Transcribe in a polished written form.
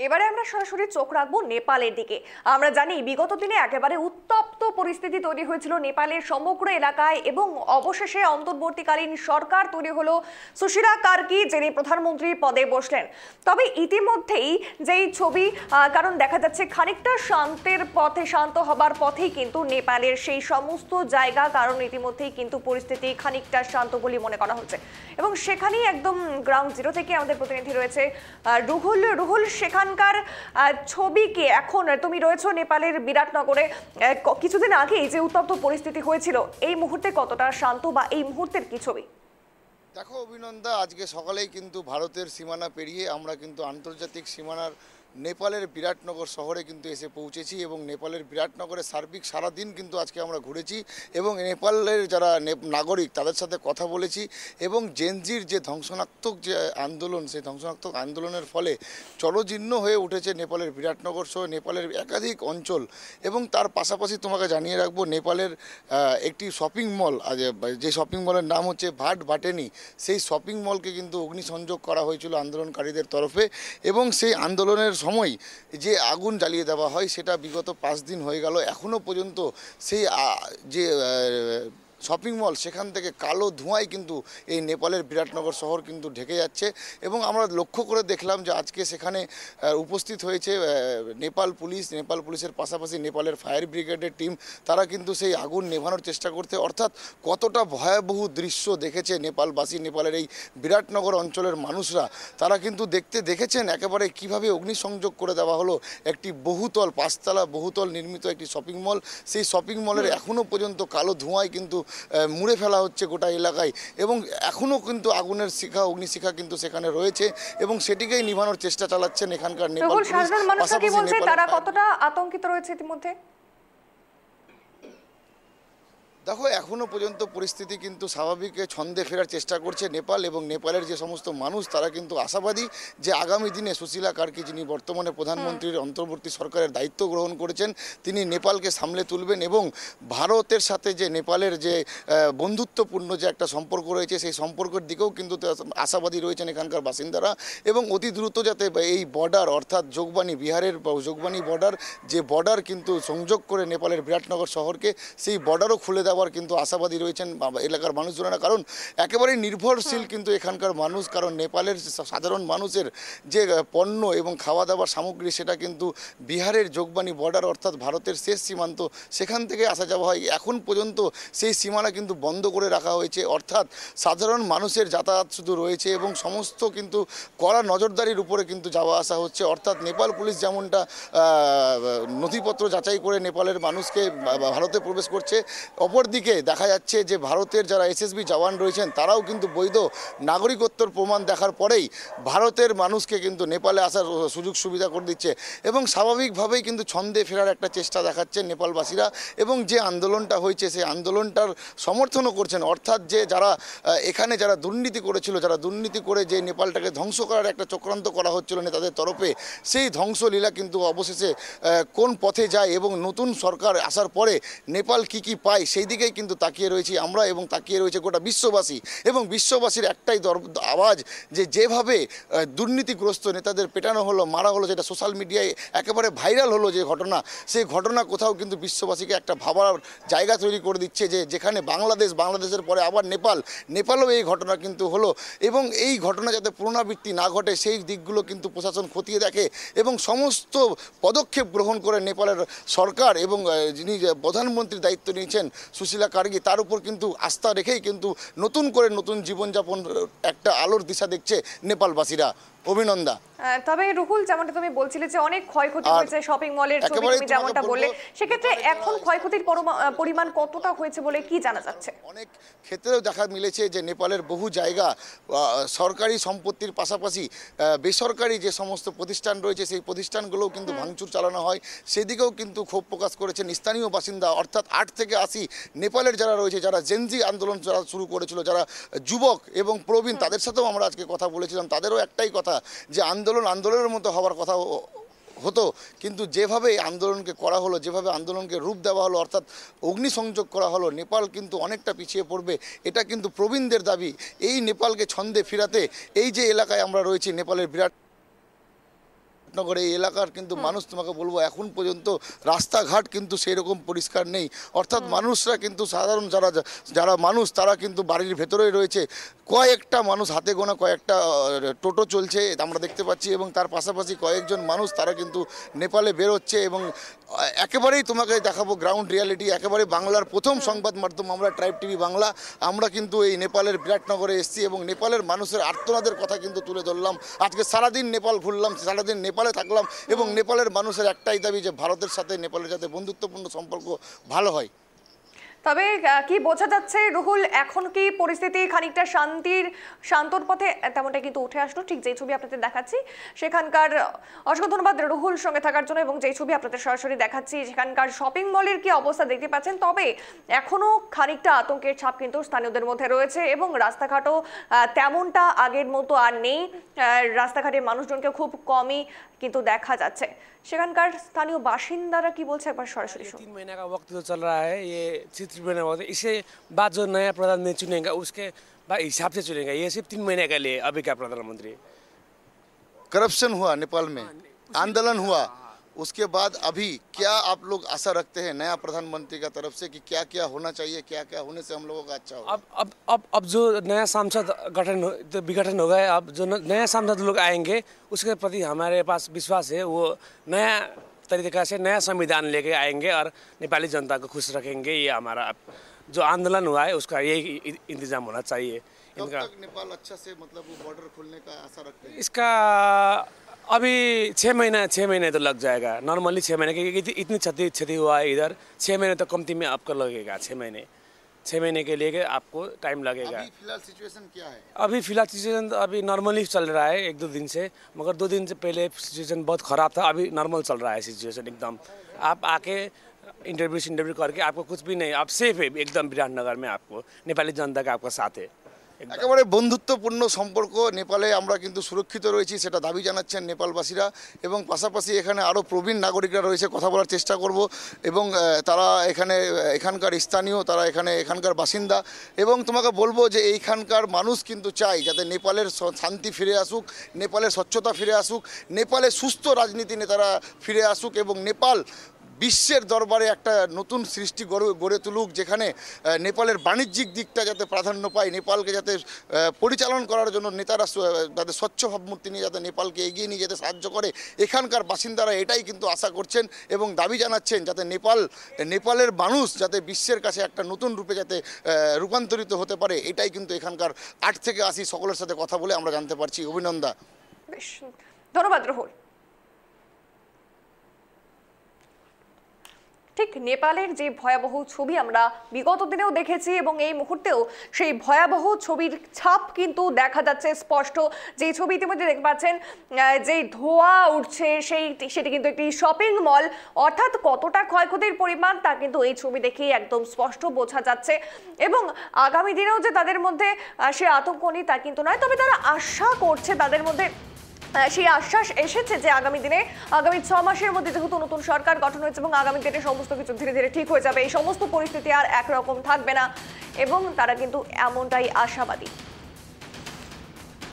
এবারে আমরা সরাসরি চোখ রাখবো নেপালের দিকে। আমরা জানি বিগত দিনে একেবারে উত্তপ্ত পরিস্থিতি তৈরি হয়েছিল নেপালের সমগ্র এলাকায় এবং অবশেষে অন্তর্বর্তীকালীন সরকার তৈরি হলো। সুশীলা কার্কি যিনি প্রধানমন্ত্রীর পদে বসলেন। তবে ইতিমধ্যেই যেই ছবি, কারণ দেখা যাচ্ছে খানিকটা শান্ত হবার পথেই কিন্তু নেপালের সেই সমস্ত জায়গা, কারণ ইতিমধ্যেই কিন্তু পরিস্থিতি খানিকটা শান্ত বলে মনে করা হচ্ছে এবং সেখানেই একদম গ্রাউন্ড জিরো থেকে আমাদের প্রতিনিধি রয়েছে রুহুল। সেখানকার ছবি কি এখন? তুমি রয়েছো নেপালের বিরাটনগরে। কিছুদিন আগেই যে উত্তপ্ত পরিস্থিতি হয়েছিল, এই মুহূর্তে কতটা শান্ত বা এই মুহূর্তের কি ছবি? দেখো অভিনন্দা, আজকে সকালেই কিন্তু ভারতের সীমানা পেরিয়ে আমরা কিন্তু আন্তর্জাতিক সীমানার নেপালের বিরাটনগর শহরে কিন্তু এসে পৌঁছেছি এবং নেপালের বিরাটনগরে সার্বিক সারাদিন কিন্তু আজকে আমরা ঘুরেছি এবং নেপালের যারা নাগরিক তাদের সাথে কথা বলেছি এবং জেনজির যে ধ্বংসনাত্মক যে আন্দোলন, সেই ধ্বংসনাত্মক আন্দোলনের ফলে জলজীর্ণ হয়ে উঠেছে নেপালের বিরাটনগর সহ নেপালের একাধিক অঞ্চল। এবং তার পাশাপাশি তোমাকে জানিয়ে রাখবো, নেপালের একটি শপিং মল, যে শপিং মলের নাম হচ্ছে ভাট ভাটেনি, সেই শপিং মলকে কিন্তু অগ্নিসংযোগ করা হয়েছিল আন্দোলনকারীদের তরফে এবং সেই আন্দোলনের সময় যে আগুন জ্বালিয়ে দেওয়া হয় সেটা বিগত 5 দিন হয়ে গেল। এখনও পর্যন্ত সেই যে শপিং মল সেখান থেকে কালো ধোঁয়ায় কিন্তু এই নেপালের বিরাটনগর শহর কিন্তু ঢেকে যাচ্ছে এবং আমরা লক্ষ্য করে দেখলাম যে আজকে সেখানে উপস্থিত হয়েছে নেপাল পুলিশের পাশাপাশি নেপালের ফায়ার ব্রিগেডের টিম। তারা কিন্তু সেই আগুন নেভানোর চেষ্টা করতে, অর্থাৎ কতটা ভয়াবহ দৃশ্য দেখেছে নেপালবাসী, নেপালের এই বিরাটনগর অঞ্চলের মানুষরা, তারা কিন্তু দেখেছেন একেবারে কিভাবে অগ্নিসংযোগ করে দেওয়া হলো একটি বহুতল 5 তলা বহুতল নির্মিত একটি শপিং মল। সেই শপিং মলের এখনও পর্যন্ত কালো ধোঁয়ায় কিন্তু মুড়ে ফেলা হচ্ছে গোটা এলাকায় এবং এখনও কিন্তু আগুনের অগ্নিশিখা কিন্তু সেখানে রয়েছে এবং সেটিকেই নিভানোর চেষ্টা চালাচ্ছেন এখানকার নেপাল পুলিশ। সাধারণ মানুষরা কি বলছে, তারা কতটা আতঙ্কিত রয়েছে ইতিমধ্যে? দেখো এখনও পর্যন্ত পরিস্থিতি কিন্তু স্বাভাবিক ছন্দে ফেরার চেষ্টা করছে নেপাল এবং নেপালের যে সমস্ত মানুষ তারা কিন্তু আশাবাদী যে আগামী দিনে সুশীলা কার্কি, যিনি বর্তমানে প্রধানমন্ত্রীর অন্তর্বর্তী সরকারের দায়িত্ব গ্রহণ করেছেন, তিনি নেপালকে সামলে তুলবেন এবং ভারতের সাথে যে নেপালের যে বন্ধুত্বপূর্ণ যে একটা সম্পর্ক রয়েছে সেই সম্পর্কের দিকেও কিন্তু আশাবাদী রয়েছেন এখানকার বাসিন্দারা এবং অতি দ্রুত যাতে এই বর্ডার, অর্থাৎ যোগবানী, বিহারের যোগবানী বর্ডার, যে বর্ডার কিন্তু সংযোগ করে নেপালের বিরাটনগর শহরকে, সেই বর্ডারও খুলে দেওয়ার কিন্তু আশাবাদী রয়েছেন এলাকার মানুষজনেরা। কারণ একেবারে নির্ভরশীল কিন্তু এখানকার মানুষ, কারণ নেপালের সাধারণ মানুষের যে পণ্য এবং খাওয়া দাওয়ার সামগ্রী সেটা কিন্তু বিহারের যোগবানী বর্ডার, অর্থাৎ ভারতের শেষ সীমান্ত, সেখান থেকে আসা যাওয়া হয়। এখন পর্যন্ত সেই সীমানা কিন্তু বন্ধ করে রাখা হয়েছে, অর্থাৎ সাধারণ মানুষের যাতায়াত শুধু রয়েছে এবং সমস্ত কিন্তু কড়া নজরদারির উপরে কিন্তু যাওয়া আসা হচ্ছে। অর্থাৎ নেপাল পুলিশ যেমনটা নথিপত্র যাচাই করে নেপালের মানুষকে ভারতে প্রবেশ করছে, অপরদিকে দেখা যাচ্ছে যে ভারতের যারা এসএসবি জওয়ান রয়েছেন তারাও কিন্তু বৈধ নাগরিকত্বর প্রমাণ দেখার পরেই ভারতের মানুষকে কিন্তু নেপালে আসার সুযোগ সুবিধা করে দিচ্ছে এবং স্বাভাবিকভাবেই কিন্তু ছন্দে ফেরার একটা চেষ্টা দেখাচ্ছেন নেপালবাসীরা এবং যে আন্দোলনটা হয়েছে সেই আন্দোলনটার সমর্থনও করছেন। অর্থাৎ যে যারা এখানে যারা দুর্নীতি করেছিল, যারা দুর্নীতি করে যে নেপালটাকে ধ্বংস করার একটা চক্রান্ত করা হচ্ছিল নেতাদের তরফে, সেই ধ্বংসলীলা কিন্তু অবশেষে কোন পথে যায় এবং নতুন সরকার আসার পরে নেপাল কি পায় সেই দিকেই কিন্তু তাকিয়ে রয়েছি আমরা এবং তাকিয়ে রয়েছে গোটা বিশ্ববাসী এবং বিশ্ববাসীর একটাই আওয়াজ যে যেভাবে দুর্নীতিগ্রস্ত নেতাদের পেটানো হলো, মারা হলো, যেটা সোশ্যাল মিডিয়ায় একেবারে ভাইরাল হলো যে ঘটনা, সেই ঘটনা কোথাও কিন্তু বিশ্ববাসীকে একটা ভাবার জায়গা তৈরি করে দিচ্ছে যে যেখানে বাংলাদেশের পরে আবার নেপালও এই ঘটনা কিন্তু হলো এবং এই ঘটনা যাতে পুনরাবৃত্তি না ঘটে সেই দিকগুলো কিন্তু প্রশাসন খতিয়ে দেখে এবং সমস্ত পদক্ষেপ গ্রহণ করে নেপালের সরকার এবং যিনি প্রধানমন্ত্রীর দায়িত্ব নিয়েছেন সুশীলা কার্কি, তার উপর কিন্তু আস্থা রেখেই কিন্তু নতুন করে নতুন জীবনযাপন একটা আলোর দিশা দেখছে নেপালবাসীরা। অভিনন্দা। তবে রুহুল, যেমনটা তুমি বলছিলে যে অনেক ক্ষয়ক্ষতি হয়েছে শপিং মলের, ছবি তুমি যেমনটা বললে, সেক্ষেত্রে এখন ক্ষয়ক্ষতির পরিমাণ কতটা হয়েছে বলে কি জানা যাচ্ছে? অনেক ক্ষেত্রেও দেখা মিলেছে যে নেপালের বহু জায়গা সরকারি সম্পত্তির পাশাপাশি বেসরকারি যে সমস্ত প্রতিষ্ঠান রয়েছে সেই প্রতিষ্ঠানগুলোও কিন্তু ভাঙচুর চালানো হয়, সেদিকেও কিন্তু ক্ষোভ প্রকাশ করেছেন স্থানীয় বাসিন্দা। অর্থাৎ 8 থেকে 80 নেপালের যারা রয়েছে, যারা জেনজি আন্দোলন যারা শুরু করেছিল, যারা যুবক এবং প্রবীণ, তাদের সাথেও আমরা আজকে কথা বলেছিলাম। তাদেরও একটাই কথা যে আন্দোলনের মতো হওয়ার কথা হতো, কিন্তু যেভাবে আন্দোলনকে করা হলো, যেভাবে আন্দোলনকে রূপ দেওয়া হলো, অর্থাৎ অগ্নিসংযোগ করা হলো, নেপাল কিন্তু অনেকটা পিছিয়ে পড়বে। এটা কিন্তু প্রবীণদের দাবি। এই নেপালকে ছন্দে ফিরাতে এই যে এলাকায় আমরা রয়েছি, নেপালের বিরাট বিরাটনগর এই এলাকার কিন্তু মানুষ, তোমাকে বলবো এখন পর্যন্ত রাস্তাঘাট কিন্তু সেই রকম পরিষ্কার নেই। অর্থাৎ মানুষরা কিন্তু সাধারণ যারা মানুষ তারা কিন্তু বাড়ির ভেতরেই রয়েছে। কয়েকটা মানুষ হাতে গোনা কয়েকটা টোটো চলছে আমরা দেখতে পাচ্ছি, এবং তার পাশাপাশি কয়েকজন মানুষ তারা কিন্তু নেপালে বেরোচ্ছে। এবং একেবারেই তোমাকে দেখাবো গ্রাউন্ড রিয়ালিটি, একেবারে বাংলার প্রথম সংবাদ মাধ্যম আমরা ট্রাইব টিভি বাংলা, আমরা কিন্তু এই নেপালের বিরাটনগরে এসেছি এবং নেপালের মানুষের আর্তনাদের কথা কিন্তু তুলে ধরলাম। আজকে সারাদিন নেপাল ঘুরলাম, সারাদিন নেপালে থাকলাম, এবং নেপালের মানুষের একটাই দাবি যে ভারতের সাথে নেপালের যাতে বন্ধুত্বপূর্ণ সম্পর্ক ভালো হয়। তবে কি বোঝা যাচ্ছে রুহুল, এখন কি পরিস্থিতি খানিকটা শান্তর পথে তেমনটা কিন্তু উঠে আসলো? ঠিক যেই ছবি আপনাদের দেখাচ্ছি সেখানকার, অসংখ্য ধন্যবাদ রুহুল সঙ্গে থাকার জন্য, এবং যেই ছবি আপনাদের সরাসরি দেখাচ্ছি সেখানকার শপিং মলের কি অবস্থা দেখতে পাচ্ছেন। তবে এখনো খানিকটা আতঙ্কের ছাপ কিন্তু স্থানীয়দের মধ্যে রয়েছে, এবং রাস্তাঘাটও তেমনটা আগের মতো আর নেই। রাস্তাঘাটের মানুষজনকে খুব কমই কিন্তু দেখা যাচ্ছে। সেখানকার স্থানীয় বাসিন্দারা কি বলছে একবার সরাসরি শুনুন। 3 महीने का वक्त जो चल रहा है, ये चित्र बना हुआ है, इससे बाद जो नया प्रधानमंत्री चुनेगा उसके हिसाब से चुनेगा। ये सिर्फ 3 महीने के लिए अभी का प्रधानमंत्री। करप्शन हुआ नेपाल में, आंदोलन हुआ, उसके बाद अभी क्या आप लोग आशा रखते हैं नया प्रधानमंत्री का तरफ से कि क्या क्या होना चाहिए, क्या क्या होने से हम लोगों का अच्छा होगा? अब जो नया सांसद विघटन होगा, अब जो नया सांसद लोग आएंगे उसके प्रति हमारे पास विश्वास है। वो नया तरीका से नया संविधान लेके आएंगे और नेपाली जनता को खुश रखेंगे। ये हमारा जो आंदोलन हुआ है उसका यही इंतजाम होना चाहिए। कब तक नेपाल अच्छा से मतलब वो बॉर्डर खोलने का आशा रखते हैं? इसका अभी 6 महीने तो लग जाएगा नॉर्मली। 6 महीने क्योंकि इतनी क्षति हुआ है इधर, 6 महीने तो कमती में आपको लगेगा। 6 महीने के लिए आपको टाइम लगेगा। अभी फिलहाल सिचुएशन क्या है? अभी फिलहाल सिचुएशन अभी नॉर्मली चल रहा है 1-2 दिन से, मगर 2 दिन से पहले सिचुएशन बहुत ख़राब था। अभी नॉर्मल चल रहा है सिचुएशन एकदम। आप आके इंटरव्यू करके आपको कुछ भी नहीं, आप सेफ है एकदम विराटनगर में। आपको नेपाली जनता का आपका साथ है। একেবারে বন্ধুত্বপূর্ণ সম্পর্ক নেপালে আমরা কিন্তু সুরক্ষিত রয়েছি, সেটা দাবি জানাচ্ছেন নেপালবাসীরা। এবং পাশাপাশি এখানে আরও প্রবীণ নাগরিকরা রয়েছে, কথা বলার চেষ্টা করব। এবং তারা এখানকার স্থানীয়, তারা এখানকার বাসিন্দা। এবং তোমাকে বলবো যে এইখানকার মানুষ কিন্তু চায় যাতে নেপালের শান্তি ফিরে আসুক, নেপালের স্বচ্ছতা ফিরে আসুক, নেপালে সুস্থ রাজনীতি নেতারা ফিরে আসুক, এবং নেপাল বিশ্বের দরবারে একটা নতুন সৃষ্টি গড়ে তুলুক, যেখানে নেপালের বাণিজ্যিক দিকটা যাতে প্রাধান্য পায়, নেপালকে যাতে পরিচালন করার জন্য নেতারা যাতে স্বচ্ছ ভাবমূর্তি নিয়ে যাতে নেপালকে এগিয়ে নিয়ে যেতে সাহায্য করে। এখানকার বাসিন্দারা এটাই কিন্তু আশা করছেন এবং দাবি জানাচ্ছেন যাতে নেপালের মানুষ যাতে বিশ্বের কাছে একটা নতুন রূপে যাতে রূপান্তরিত হতে পারে। এটাই কিন্তু এখানকার 8 থেকে 80 সকলের সাথে কথা বলে আমরা জানতে পারছি। অভিনন্দা। বেশ, ধন্যবাদ রুহুল। ঠিক নেপালের যে ভয়াবহ ছবি আমরা বিগত দিনেও দেখেছি, এবং এই মুহূর্তেও সেই ভয়াবহ ছবির ছাপ কিন্তু দেখা যাচ্ছে স্পষ্ট। যেই ছবি ইতিমধ্যে দেখতে পাচ্ছেন, যে ধোঁয়া উঠছে সেটি কিন্তু একটি শপিং মল। অর্থাৎ কতটা ক্ষয়ক্ষতির পরিমাণ তা কিন্তু এই ছবি দেখেই একদম স্পষ্ট বোঝা যাচ্ছে। এবং আগামী দিনেও যে তাদের মধ্যে সে আতঙ্ক নেই তা কিন্তু নয়, তবে তারা আশা করছে, তাদের মধ্যে সেই আশ্বাস এসেছে যে আগামী 6 মাসের মধ্যে যেহেতু নতুন সরকার গঠন হয়েছে এবং আগামী দিনে সমস্ত কিছু ধীরে ধীরে ঠিক হয়ে যাবে, এই সমস্ত পরিস্থিতি আর একরকম থাকবে না, এবং তারা কিন্তু এমনটাই আশাবাদী।